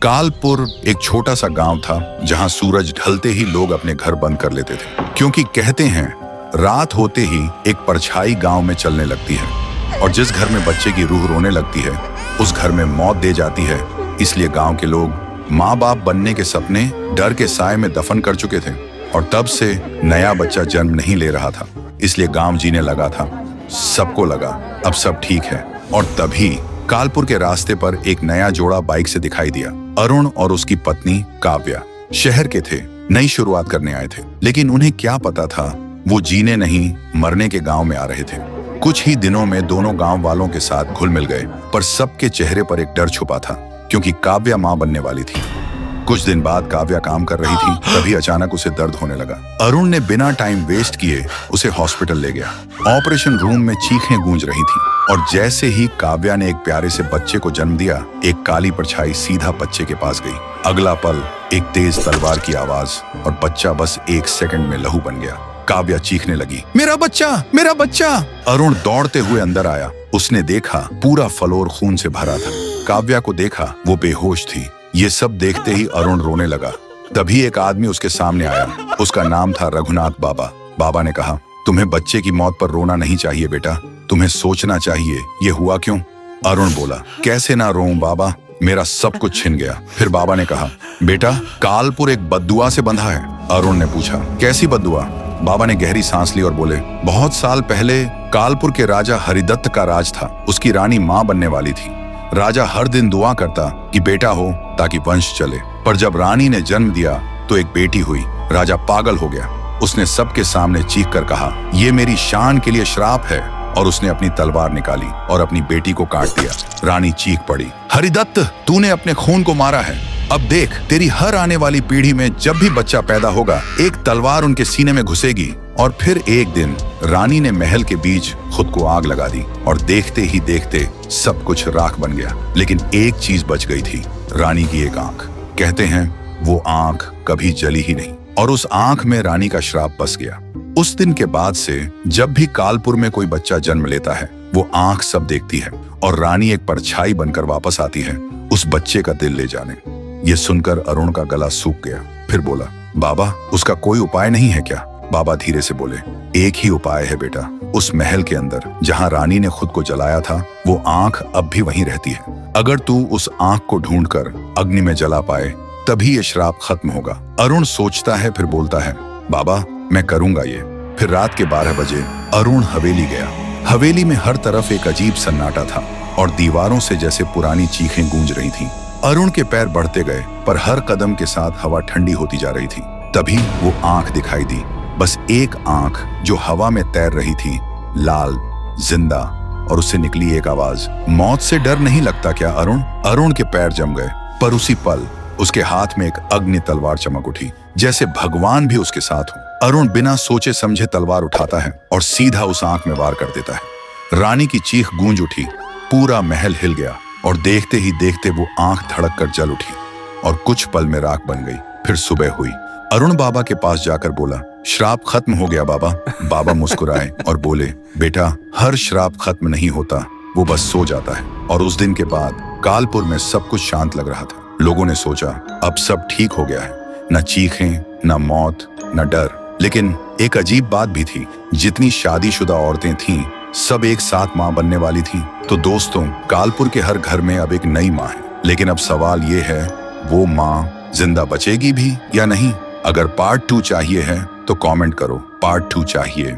कालपुर एक छोटा सा गांव था जहां सूरज ढलते ही लोग अपने घर बंद कर लेते थे, क्योंकि कहते हैं रात होते ही एक परछाई गांव में चलने लगती है और जिस घर में बच्चे की रूह रोने लगती है उस घर में मौत दे जाती है। इसलिए गांव के लोग माँ बाप बनने के सपने डर के साए में दफन कर चुके थे और तब से नया बच्चा जन्म नहीं ले रहा था। इसलिए गांव जीने लगा था। सबको लगा अब सब ठीक है और तभी कालपुर के रास्ते पर एक नया जोड़ा बाइक से दिखाई दिया। अरुण और उसकी पत्नी काव्या शहर के थे, नई शुरुआत करने आए थे, लेकिन उन्हें क्या पता था वो जीने नहीं मरने के गांव में आ रहे थे। कुछ ही दिनों में दोनों गांव वालों के साथ घुल मिल गए, पर सबके चेहरे पर एक डर छुपा था क्योंकि काव्या मां बनने वाली थी। कुछ दिन बाद काव्या काम कर रही थी, तभी अचानक उसे दर्द होने लगा। अरुण ने बिना टाइम वेस्ट किए उसे हॉस्पिटल ले गया। ऑपरेशन रूम में चीखें गूंज रही थी और जैसे ही काव्या ने एक प्यारे से बच्चे को जन्म दिया, एक काली परछाई सीधा बच्चे के पास गई। अगला पल एक तेज तलवार की आवाज और बच्चा बस 1 सेकंड में लहू बन गया। काव्या चीखने लगी, मेरा बच्चा, मेरा बच्चा। अरुण दौड़ते हुए अंदर आया। उसने देखा पूरा फ्लोर खून से भरा था। काव्या को देखा, वो बेहोश थी। ये सब देखते ही अरुण रोने लगा। तभी एक आदमी उसके सामने आया। उसका नाम था रघुनाथ बाबा। बाबा ने कहा, तुम्हें बच्चे की मौत पर रोना नहीं चाहिए बेटा, तुम्हें सोचना चाहिए ये हुआ क्यों। अरुण बोला, कैसे ना रोऊं बाबा, मेरा सब कुछ छिन गया। फिर बाबा ने कहा, बेटा कालपुर एक बद्दुआ से बंधा है। अरुण ने पूछा, कैसी बद्दुआ। बाबा ने गहरी सांस ली और बोले, बहुत साल पहले कालपुर के राजा हरिदत्त का राज था। उसकी रानी मां बनने वाली थी। राजा हर दिन दुआ करता कि बेटा हो ताकि वंश चले, पर जब रानी ने जन्म दिया तो एक बेटी हुई। राजा पागल हो गया। उसने सबके सामने चीख कर कहा, ये मेरी शान के लिए श्राप है, और उसने अपनी तलवार निकाली और अपनी बेटी को काट दिया। रानी चीख पड़ी, हरिदत्त तूने अपने खून को मारा है। अब देख, तेरी हर आने वाली पीढ़ी में जब भी बच्चा पैदा होगा एक तलवार उनके सीने में घुसेगी। और फिर एक दिन रानी ने महल के बीच खुद को आग लगा दी और देखते ही देखते सब कुछ राख बन गया। लेकिन एक चीज बच गई थी, रानी की एक आंख। कहते हैं वो आंख कभी जली ही नहीं और उस आंख में रानी का श्राप बस गया। उस दिन के बाद से जब भी कालपुर में कोई बच्चा जन्म लेता है वो आंख सब देखती है और रानी एक परछाई बनकर वापस आती है उस बच्चे का दिल ले जाने। ये सुनकर अरुण का गला सूख गया। फिर बोला, बाबा उसका कोई उपाय नहीं है क्या। बाबा धीरे से बोले, एक ही उपाय है बेटा। उस महल के अंदर जहां रानी ने खुद को जलाया था वो आंख अब भी वहीं रहती है। अगर तू उस आंख को ढूंढकर अग्नि में जला पाए तभी ये श्राप खत्म होगा। अरुण सोचता है, फिर बोलता है, बाबा मैं करूंगा ये। फिर रात के 12 बजे अरुण हवेली गया। हवेली में हर तरफ एक अजीब सन्नाटा था और दीवारों से जैसे पुरानी चीखें गूंज रही थीं। अरुण के पैर बढ़ते गए, पर हर कदम के साथ हवा ठंडी होती जा रही थी। तभी वो आंख दिखाई दी, बस एक आंख जो हवा में तैर रही थी, लाल, जिंदा, और उससे निकली एक आवाज, मौत से डर नहीं लगता क्या अरुण। अरुण के पैर जम गए, पर उसी पल उसके हाथ में एक अग्नि तलवार चमक उठी, जैसे भगवान भी उसके साथ हो। अरुण बिना सोचे समझे तलवार उठाता है और सीधा उस आंख में वार कर देता है। रानी की चीख गूंज उठी, पूरा महल हिल गया और देखते ही देखते वो आंख धड़क कर जल उठी और कुछ पल में राख बन गई। फिर सुबह हुई। अरुण बाबा के पास जाकर बोला, श्राप खत्म हो गया बाबा। बाबा मुस्कुराए और बोले, बेटा हर श्राप खत्म नहीं होता, वो बस सो जाता है। और उस दिन के बाद कालपुर में सब कुछ शांत लग रहा था। लोगों ने सोचा अब सब ठीक हो गया है, न चीखें, न मौत, न डर। लेकिन एक अजीब बात भी थी, जितनी शादीशुदा औरतें थीं सब एक साथ मां बनने वाली थीं। तो दोस्तों, कालपुर के हर घर में अब एक नई मां है। लेकिन अब सवाल ये है, वो मां जिंदा बचेगी भी या नहीं। अगर पार्ट 2 चाहिए है तो कमेंट करो, पार्ट 2 चाहिए।